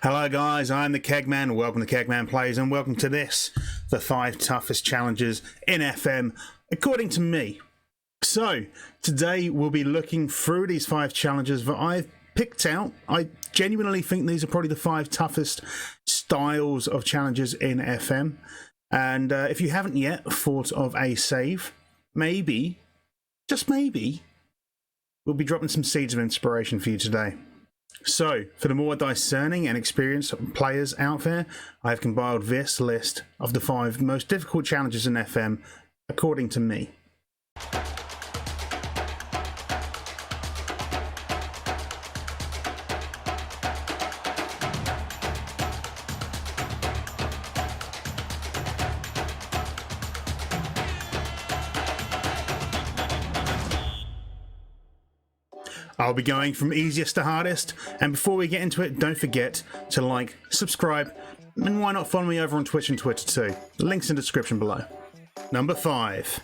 Hello guys, I'm the Kegman. Welcome to kegmanplays and welcome to this, the 5 toughest challenges in FM, according to me. So, today we'll be looking through these 5 challenges that I've picked out. I genuinely think these are probably the 5 toughest styles of challenges in FM. And if you haven't yet thought of a save, maybe, just maybe, we'll be dropping some seeds of inspiration for you today. So, for the more discerning and experienced players out there, I have compiled this list of the 5 most difficult challenges in FM, according to me. I'll be going from easiest to hardest, and before we get into it, don't forget to like, subscribe, and why not follow me over on Twitch and Twitter too. Links in the description below. Number 5.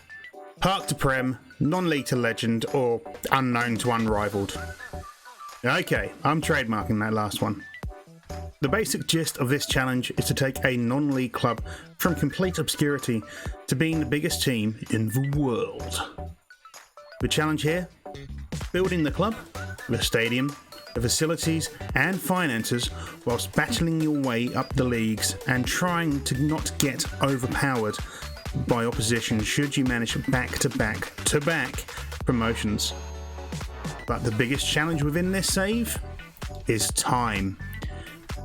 Park to Prem, non-league to legend, or unknown to unrivaled. Okay, I'm trademarking that last one. The basic gist of this challenge is to take a non-league club from complete obscurity to being the biggest team in the world. The challenge here? Building the club, the stadium, the facilities and finances whilst battling your way up the leagues and trying to not get overpowered by opposition should you manage back-to-back promotions. But the biggest challenge within this save is time.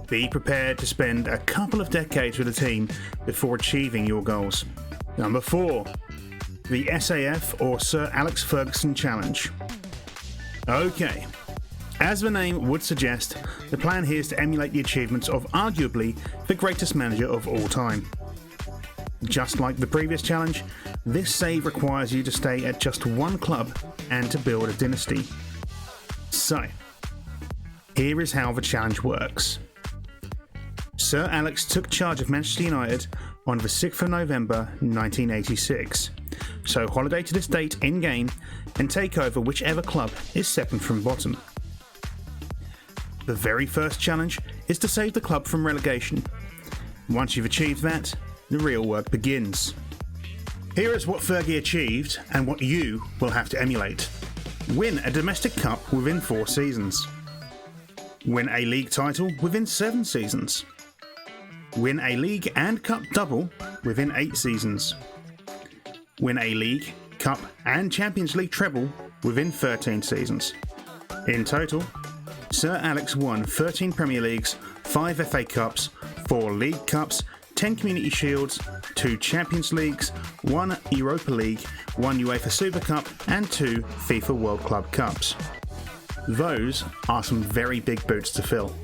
Be prepared to spend a couple of decades with a team before achieving your goals. Number 4. The SAF or Sir Alex Ferguson Challenge. Okay, as the name would suggest, the plan here is to emulate the achievements of arguably the greatest manager of all time. Just like the previous challenge, this save requires you to stay at just one club and to build a dynasty. So, here is how the challenge works. Sir Alex took charge of Manchester United on the 6th of November 1986. So holiday to this date in-game and take over whichever club is second from bottom. The very first challenge is to save the club from relegation. Once you've achieved that, the real work begins. Here is what Fergie achieved and what you will have to emulate. Win a domestic cup within 4 seasons. Win a league title within 7 seasons. Win a league and cup double within 8 seasons. Win a league, cup and Champions League treble within 13 seasons. In total, Sir Alex won 13 Premier Leagues, 5 FA Cups, 4 League Cups, 10 Community Shields, 2 Champions Leagues, 1 Europa League, 1 UEFA Super Cup and 2 FIFA World Club Cups. Those are some very big boots to fill.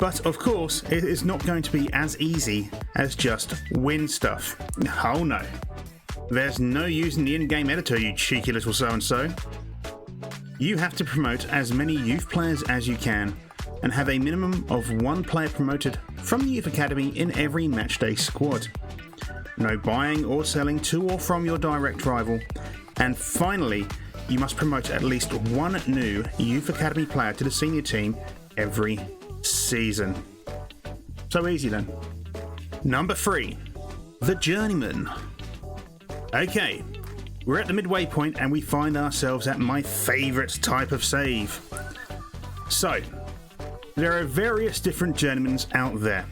But of course, it is not going to be as easy as just win stuff. Oh no. There's no using the in-game editor, you cheeky little so-and-so. You have to promote as many youth players as you can and have a minimum of 1 player promoted from the youth academy in every matchday squad. No buying or selling to or from your direct rival. And finally, you must promote at least 1 new youth academy player to the senior team every season. So easy then. Number 3. The Journeyman. Okay, we're at the midway point and we find ourselves at my favourite type of save. So, there are various different journeymans out there.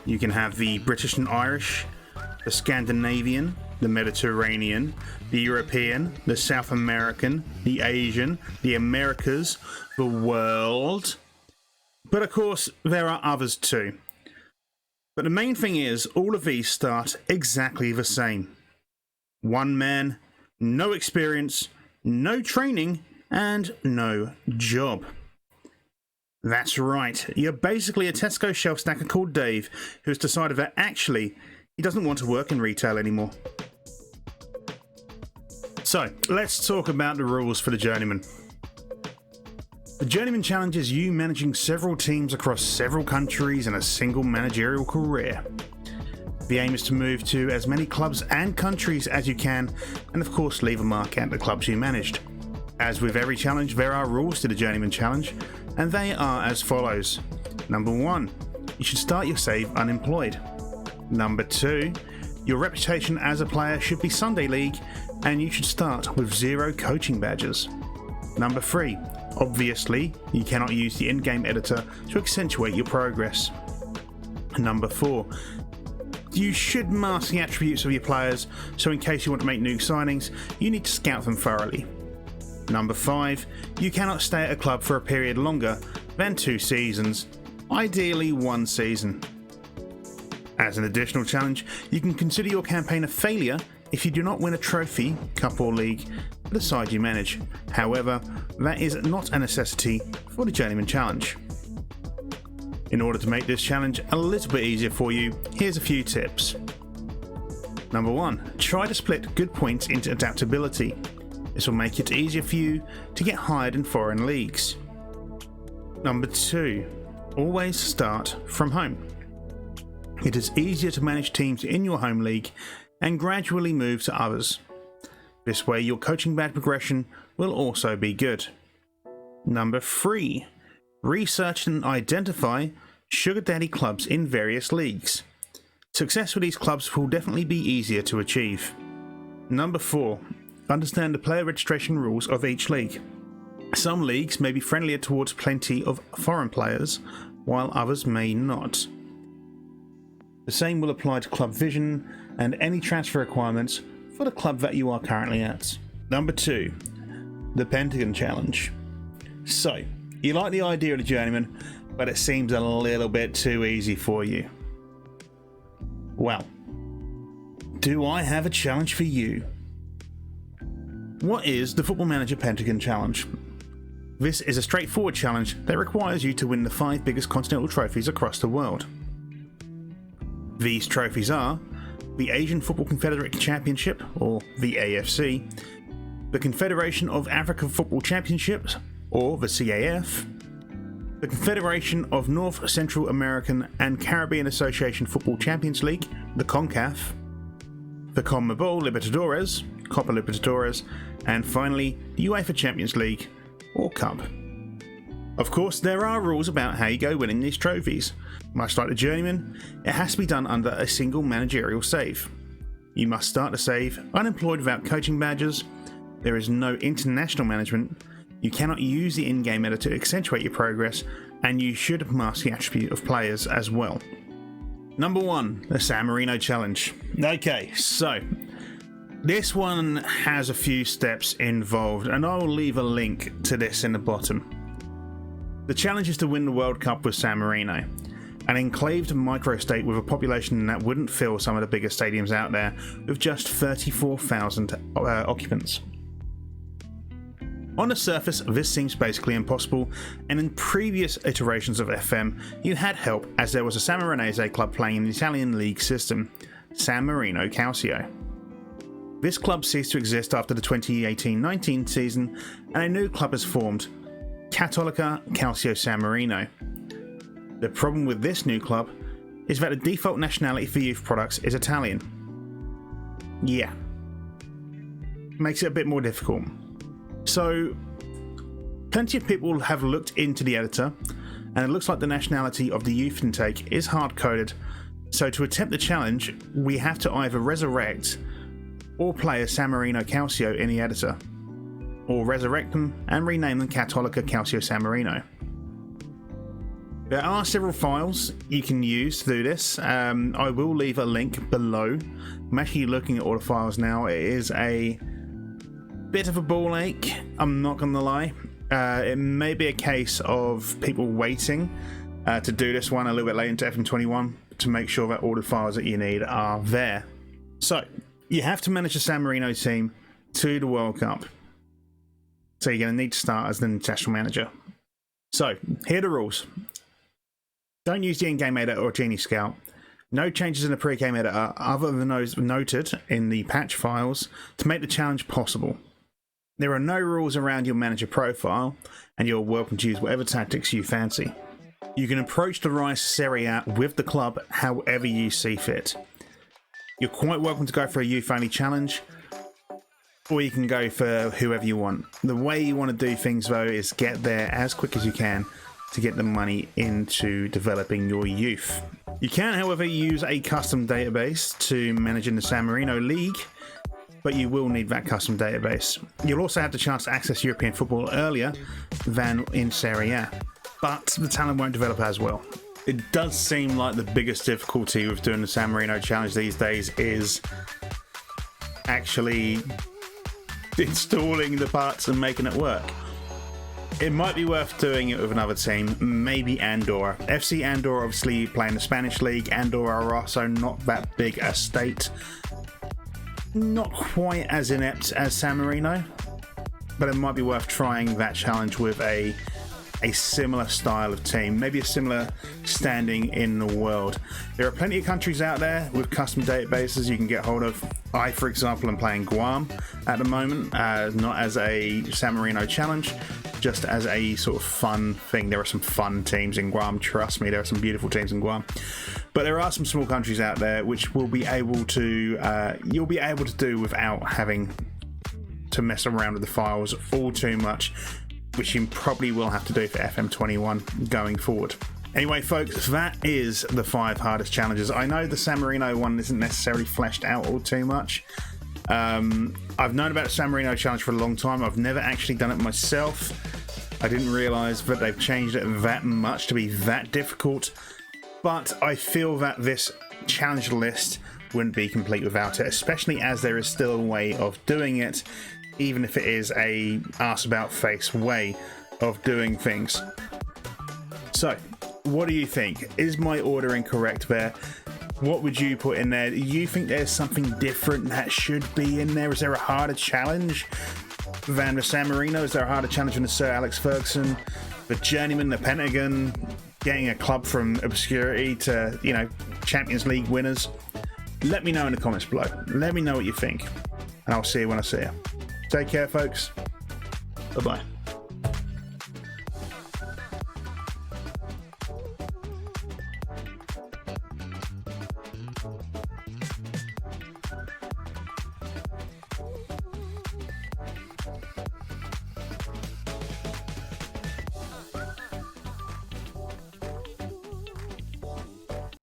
You can have the British and Irish, the Scandinavian, the Mediterranean, the European, the South American, the Asian, the Americas, the world. But of course, there are others too. But the main thing is, all of these start exactly the same. 1 man, no experience, no training, and no job. That's right, you're basically a Tesco shelf stacker called Dave who's decided that actually he doesn't want to work in retail anymore. So, let's talk about the rules for the Journeyman. The Journeyman challenge is you managing several teams across several countries in a single managerial career. The aim is to move to as many clubs and countries as you can, and of course leave a mark at the clubs you managed. As with every challenge, there are rules to the Journeyman challenge, and they are as follows. Number 1, you should start your save unemployed. Number 2, your reputation as a player should be Sunday League, and you should start with 0 coaching badges. Number 3, obviously, you cannot use the in-game editor to accentuate your progress. Number 4, you should mask the attributes of your players, so in case you want to make new signings, you need to scout them thoroughly. Number 5, you cannot stay at a club for a period longer than 2 seasons, ideally 1 season. As an additional challenge, you can consider your campaign a failure if you do not win a trophy, cup or league for the side you manage. However, that is not a necessity for the Journeyman Challenge. In order to make this challenge a little bit easier for you, here's a few tips. Number 1, try to split good points into adaptability. This will make it easier for you to get hired in foreign leagues. Number 2, always start from home. It is easier to manage teams in your home league and gradually move to others. This way your coaching badge progression will also be good. Number 3, research and identify sugar daddy clubs in various leagues. Success with these clubs will definitely be easier to achieve. Number 4, understand the player registration rules of each league. Some leagues may be friendlier towards plenty of foreign players, while others may not. The same will apply to club vision and any transfer requirements for the club that you are currently at. Number 2, the Pentagon Challenge. So, you like the idea of the Journeyman, but it seems a little bit too easy for you. Well, do I have a challenge for you? What is the Football Manager Pentagon Challenge? This is a straightforward challenge that requires you to win the 5 biggest continental trophies across the world. These trophies are the Asian Football Confederate Championship, or the AFC, the Confederation of African Football Championships, or the CAF, the Confederation of North Central American and Caribbean Association Football Champions League, the CONCACAF, the CONMEBOL Libertadores, Copa Libertadores, and finally the UEFA Champions League, or Cup. Of course, there are rules about how you go winning these trophies. Much like the Journeyman, it has to be done under a single managerial save. You must start the save unemployed without coaching badges, there is no international management, you cannot use the in-game editor to accentuate your progress, and you should mask the attribute of players as well. Number 1, the San Marino Challenge. Okay, so this one has a few steps involved, and I will leave a link to this in the bottom. The challenge is to win the World Cup with San Marino, an enclaved microstate with a population that wouldn't fill some of the biggest stadiums out there, with just 34,000 occupants. On the surface, this seems basically impossible, and in previous iterations of FM, you had help as there was a San Marinese club playing in the Italian league system, San Marino Calcio. This club ceased to exist after the 2018-19 season, and a new club has formed, Cattolica Calcio San Marino. The problem with this new club is that the default nationality for youth products is Italian. Yeah. Makes it a bit more difficult. So, plenty of people have looked into the editor, and it looks like the nationality of the youth intake is hard-coded, so to attempt the challenge, we have to either resurrect or play as San Marino Calcio in the editor, or resurrect them and rename them Cattolica Calcio San Marino. There are several files you can use to do this. I will leave a link below. I'm actually looking at all the files now. It is a bit of a ball ache, I'm not gonna lie. It may be a case of people waiting to do this one a little bit later into FM21 to make sure that all the files that you need are there. So, you have to manage the San Marino team to the World Cup. So you're going to need to start as the international manager. So, here are the rules. Don't use the in-game editor or Genie Scout. No changes in the pre-game editor other than those noted in the patch files to make the challenge possible. There are no rules around your manager profile, and you're welcome to use whatever tactics you fancy. You can approach the Rise Serie A with the club however you see fit. You're quite welcome to go for a youth-only challenge, or you can go for whoever you want. The way you want to do things though is get there as quick as you can to get the money into developing your youth. You can, however, use a custom database to manage in the San Marino League, but you will need that custom database. You'll also have the chance to access European football earlier than in Serie A, but the talent won't develop as well. It does seem like the biggest difficulty with doing the San Marino Challenge these days is actually installing the parts and making it work. It might be worth doing it with another team, maybe Andorra. FC Andorra obviously playing the Spanish League. Andorra are also not that big a state. Not quite as inept as San Marino, but it might be worth trying that challenge with a similar style of team, maybe a similar standing in the world. There are plenty of countries out there with custom databases you can get hold of. I, for example, am playing Guam at the moment, not as a San Marino challenge, just as a sort of fun thing. There are some fun teams in Guam, trust me, there are some beautiful teams in Guam. But there are some small countries out there which will be able to, you'll be able to do without having to mess around with the files all too much, which you probably will have to do for FM21 going forward. Anyway, folks, that is the 5 hardest challenges. I know the San Marino one isn't necessarily fleshed out all too much. I've known about the San Marino challenge for a long time. I've never actually done it myself. I didn't realise that they've changed it that much to be that difficult. But I feel that this challenge list wouldn't be complete without it, especially as there is still a way of doing it, even if it is a arse-about-face way of doing things. So, what do you think? Is my ordering correct there? What would you put in there? Do you think there's something different that should be in there? Is there a harder challenge than the San Marino? Is there a harder challenge than the Sir Alex Ferguson, the Journeyman, the Pentagon, getting a club from obscurity to, you know, Champions League winners? Let me know in the comments below. Let me know what you think, and I'll see you when I see you. Take care, folks. Bye-bye.